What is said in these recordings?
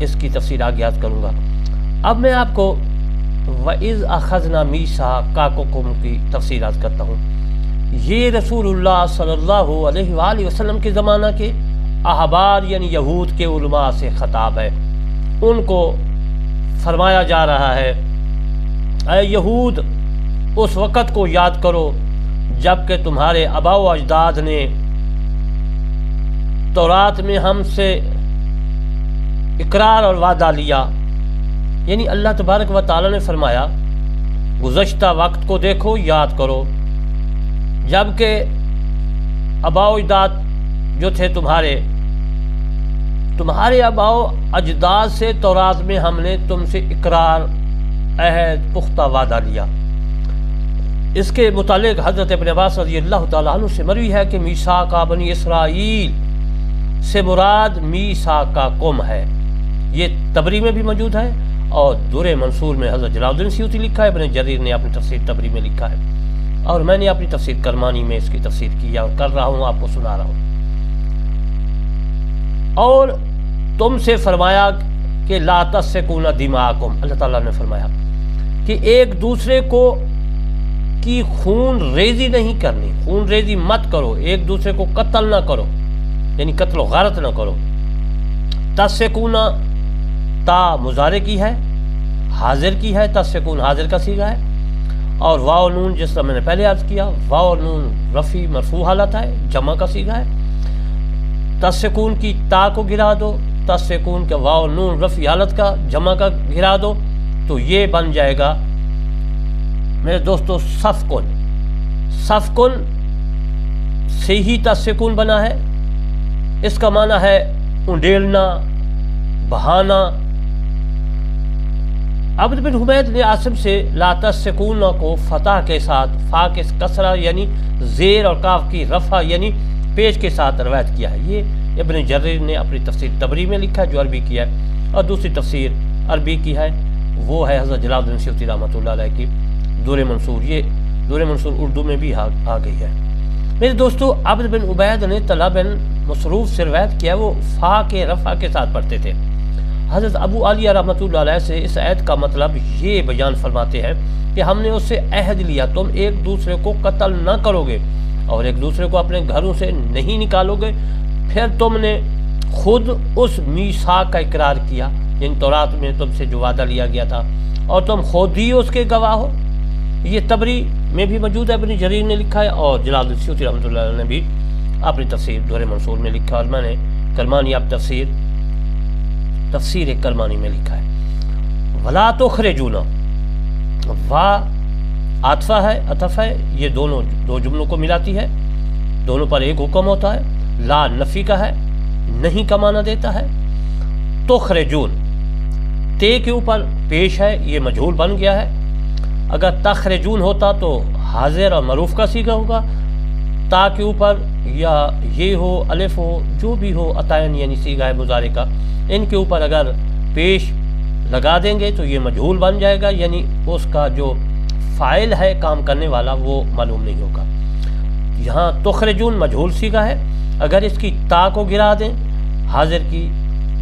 اس کی تفسیر آگے عرض کروں گا۔ اب میں آپ کو وَإِذْ أَخَذْنَا مِيثَاقَكُمْ کی تفسیر عرض کرتا ہوں۔ یہ رسول اللہ صلی اللہ علیہ وآلہ وسلم کے زمانہ کے احبار یعنی یہود کے علماء سے خطاب ہے۔ ان کو فرمایا جا رہا ہے، اے یہود، اس وقت کو یاد کرو جب کہ تمہارے آباء و اجداد نے تورات میں ہم سے اقرار اور وعدہ لیا، یعنی اللہ تبارک و تعالی نے فرمایا گزشتہ وقت کو دیکھو، یاد کرو جب کہ آباء و اجداد جو تھے تمہارے آباء و اجداد سے تورات میں ہم نے تم سے اقرار، عہد، پختہ وعدہ لیا۔ اس کے متعلق حضرت ابن عباس رضی اللہ تعالیٰ عنہ سے مروی ہے کہ میثاق بنی اسرائیل سے مراد میثاقکم ہے۔ یہ تبری میں بھی موجود ہے اور در منصور میں حضرت جلال الدین سیوطی لکھا ہے، ابن جریر نے اپنی تفسیر تبری میں لکھا ہے، اور میں نے اپنی تفسیر کرمانی میں اس کی تفسیر کی اور کر رہا ہوں، آپ کو سنا رہا ہوں۔ اور تم سے فرمایا کہ لا تسفکون دماءکم، اللہ تعالیٰ نے فرمایا کہ ایک دوسرے کو کی خون ریزی نہیں کرنی، خون ریزی مت کرو، ایک دوسرے کو قتل نہ کرو، یعنی قتل و غارت نہ کرو۔ تسفکون تا مضارع کی ہے، حاضر کی ہے، تسفکون حاضر کا صیغہ ہے، اور واو نون جس طرح میں نے پہلے عرض کیا، واو نون رفع مرفوع حالت ہے، جمع کا صیغہ ہے۔ تسفکون کی تا کو گرا دو، تسفکون کے واو نون رفع حالت کا جمع کا گرا دو، تو یہ بن جائے گا میرے دوستو سفکن۔ سفکن سے ہی تسفکون بنا ہے، اس کا معنی ہے انڈیلنا، بہانا۔ عبد بن حمید نے عاصم سے لا تسفکون کو فتح کے ساتھ فا کے کسرہ یعنی زیر اور کاف کی رفع یعنی پیش کے ساتھ روایت کیا ہے۔ یہ ابن جریر نے اپنی تفسیر تبری میں لکھا ہے جو عربی کی ہے، اور دوسری تفسیر عربی کی ہے وہ ہے حضرت جلال الدین سیوطی رحمۃ اللہ علیہ کی در منصور۔ یہ در منصور اردو میں بھی آ گئی ہے۔ میرے دوستو، عبد بن عبید نے طلحہ بن مصروف سے روایت کیا، وہ فا کے رفع کے ساتھ پڑھتے تھے۔ حضرت ابو عالیہ رحمۃ اللہ علیہ سے اس آیت کا مطلب یہ بیان فرماتے ہیں کہ ہم نے اس سے عہد لیا، تم ایک دوسرے کو قتل نہ کرو گے اور ایک دوسرے کو اپنے گھروں سے نہیں نکالو گے۔ پھر تم نے خود اس میثاق کا اقرار کیا، یعنی تورات میں تم سے جو وعدہ لیا گیا تھا، اور تم خود ہی اس کے گواہ ہو۔ یہ تبری میں بھی موجود ہے، ابن جریر نے لکھا ہے، اور جلال الدین سیوطی رحمۃ اللہ علیہ نے بھی اپنی تفسیر در منصور میں لکھا، اور میں نے کرمانی اب تفسیر کرمانی میں لکھا ہے۔ ولا تخرجون، وا عطف ہے، یہ دو جملوں کو ملاتی ہے، دونوں پر ایک حکم ہوتا ہے۔ لا نفی کا ہے، نہیں کا معنی دیتا ہے۔ تخرجون تے کے اوپر پیش ہے، یہ مجہول بن گیا ہے۔ اگر تخرجون ہوتا تو حاضر اور معروف کا صیغہ ہوگا، تا کے اوپر یا یہ ہو، الف ہو، جو بھی ہو، عطائن یعنی صیغہ ہے مضارع کا، ان کے اوپر اگر پیش لگا دیں گے تو یہ مجہول بن جائے گا، یعنی اس کا جو فاعل ہے کام کرنے والا وہ معلوم نہیں ہوگا۔ یہاں تخرجون مجہول صیغہ ہے، اگر اس کی تا کو گرا دیں حاضر کی،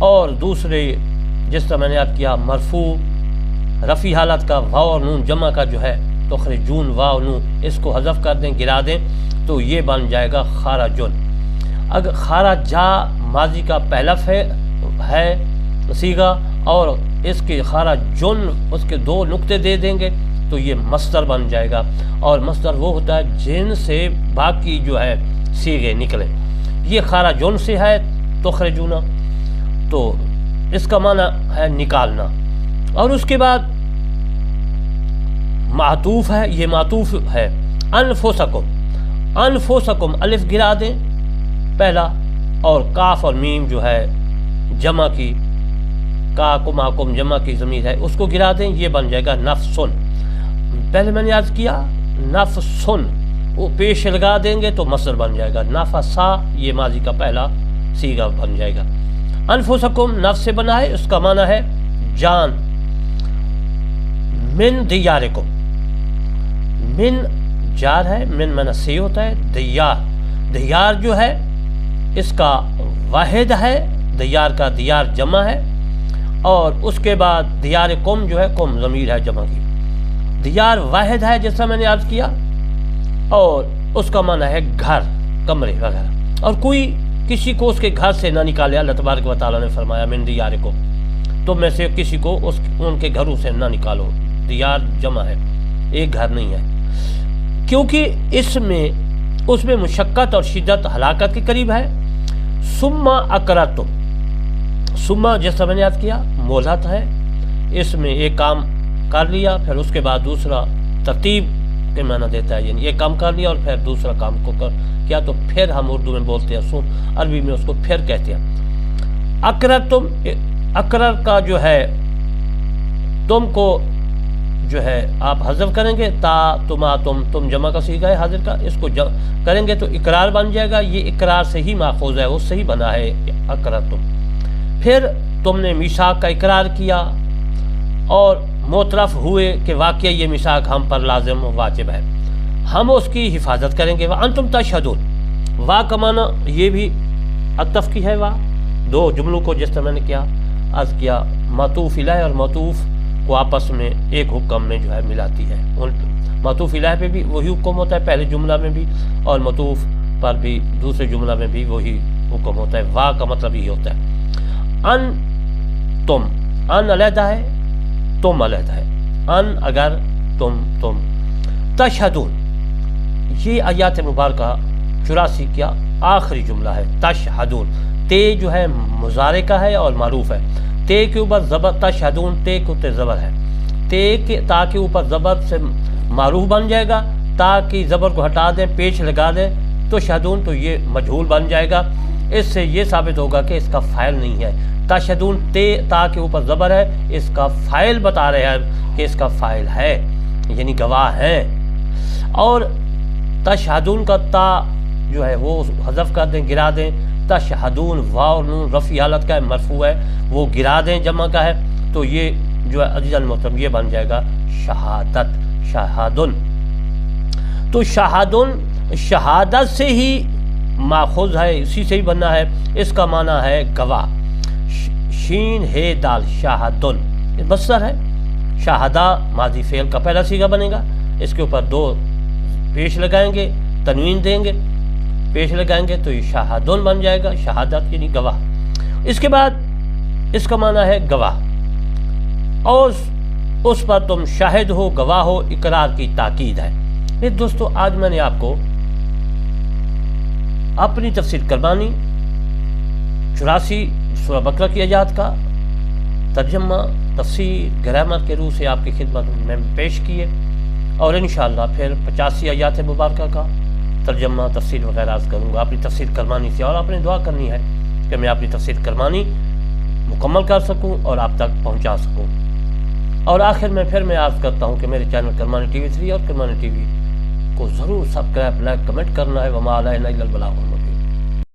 اور دوسرے جس طرح میں نے عرض کیا مرفوع رفع حالت کا واو اور نون جمع کا جو ہے تخرجون واو نون، اس کو حذف کر دیں، گرا دیں، تو یہ بن جائے گا خارجن۔ اگر خارجا ماضی کا پہلا ہے صیغہ، اور اس کے خارجن اس کے دو نقطے دے دیں گے تو یہ مصدر بن جائے گا، اور مصدر وہ ہوتا ہے جن سے باقی جو ہے صیغے نکلیں۔ یہ خارجن سے ہے تخرجون، تو اس کا معنی ہے نکالنا۔ اور اس کے بعد معطوف ہے، یہ معطوف ہے انفسکم، انفسکم الف گرا دیں پہلا، اور کاف اور میم جو ہے جمع کی، کاکماکم جمع کی ضمیر ہے، اس کو گرا دیں، یہ بن جائے گا نفسن۔ پہلے میں نے عرض کیا نفسن، وہ پیش لگا دیں گے تو مصدر بن جائے گا، نفسا یہ ماضی کا پہلا صیغہ بن جائے گا۔ انفسکم نفس سے بنا ہے، اس کا معنی ہے جان۔ من دیارکم، من جار ہے، من معنی سے ہوتا ہے، دیار، دیار جو ہے اس کا واحد ہے، دیار کا دیار جمع ہے، اور اس کے بعد دیار قوم جو ہے، قوم ضمیر ہے جمع کی، دیار واحد ہے جیسا میں نے عرض کیا، اور اس کا معنی ہے گھر، کمرے وغیرہ، اور کوئی کسی کو اس کے گھر سے نہ نکالے۔ اللہ تبارک و تعالیٰ نے فرمایا من دیارکم، تم میں سے کسی کو ان کے گھروں سے نہ نکالو، دیار جمع ہے، ایک گھر نہیں ہے، کیونکہ اس میں مشقت اور شدت ہلاکت کے قریب ہے۔ ثم اقررتم، ثم جیسا میں نے یاد کیا مہلت ہے، اس میں ایک کام کر لیا پھر اس کے بعد دوسرا ترتیب کے معنی دیتا ہے، یعنی ایک کام کر لیا اور پھر دوسرا کام کو کیا، تو پھر ہم اردو میں بولتے ہیں، عربی میں اس کو پھر کہتے ہیں۔ اقررتم، اقرر کا جو ہے تم کو جو ہے آپ حذف کریں گے، تا تما تم جمع کا صیغہ ہے حاضر کا، اس کو کریں گے تو اقرار بن جائے گا، یہ اقرار سے ہی ماخوذ ہے، اس سے ہی بنا ہے اقررتم۔ پھر تم نے میثاق کا اقرار کیا اور معترف ہوئے کہ واقعی یہ میثاق ہم پر لازم و واجب ہے، ہم اس کی حفاظت کریں گے۔ وانتم تشہدون، وا کا معنی یہ بھی عطف کی ہے، وا دو جملوں کو جس طرح میں نے کیا عرض کیا، معطوف الیہ اور معطوف کو آپس میں ایک حکم میں جو ہے ملاتی ہے، معطوف الیہ پہ بھی وہی حکم ہوتا ہے پہلے جملہ میں بھی، اور معطوف پر بھی دوسرے جملہ میں بھی وہی حکم ہوتا ہے۔ وا کا مطلب یہ ہوتا ہے ان تم، ان علیحدہ ہے، تم علیحدہ ہے، ان اگر، تم تشہدون، یہ آیات مبارکہ 84 کیا آخری جملہ ہے، تشہدون، تے جو ہے مضارع کا ہے اور معروف ہے، تے کے اوپر زبر، تشہدون تے کے اوپر زبر ہے، تے کے تا کے اوپر زبر سے معروف بن جائے گا، تا کی زبر کو ہٹا دیں پیش لگا دیں تو شہدون تو یہ مجہول بن جائے گا، اس سے یہ ثابت ہوگا کہ اس کا فاعل نہیں ہے۔ تشہدون تے تا کے اوپر زبر ہے، اس کا فاعل بتا رہے ہیں کہ اس کا فاعل ہے، یعنی گواہ ہیں، اور تشہدون کا تا جو ہے وہ حذف کر دیں، گرا دیں، تشہدون واو نون رفعی حالت کا ہے، مرفوع ہے، وہ گرا دیں جمع کا ہے، تو یہ جو ہے عزیزاً محترم یہ بن جائے گا شہادت، شہادن۔ تو شہادن شہادت سے ہی ماخوذ ہے، اسی سے ہی بننا ہے، اس کا معنی ہے گواہ، شین ہے دال، شہادن مصدر ہے، شہادہ ماضی فعل کا پہلا صیغہ بنے گا، اس کے اوپر دو پیش لگائیں گے، تنوین دیں گے، پیش لگائیں گے تو یہ شہادن بن جائے گا، شہادت یعنی گواہ۔ اس کے بعد اس کا معنی ہے گواہ، اور اس پر تم شاہد ہو، گواہ ہو، اقرار کی تاکید ہے۔ یہ دوستو آج میں نے آپ کو اپنی تفسیر کرمانی 84 سورہ بقرہ کی آیات کا ترجمہ، تفسیر، گرامر کے روح سے آپ کی خدمت میں پیش کیے، اور انشاءاللہ پھر 85 آیات مبارکہ کا ترجمہ، تفسیر وغیرہ عرض کروں گا اپنی تفسیر کرمانی سے، اور آپ نے دعا کرنی ہے کہ میں اپنی تفسیر کرمانی مکمل کر سکوں اور آپ تک پہنچا سکوں۔ اور آخر میں پھر میں عرض کرتا ہوں کہ میرے چینل کرمانی ٹی وی 3 اور کرمانی ٹی وی کو ضرور سبسکرائب، لائک، کمنٹ کرنا ہے۔ وما علینا الا البلاغ المبین۔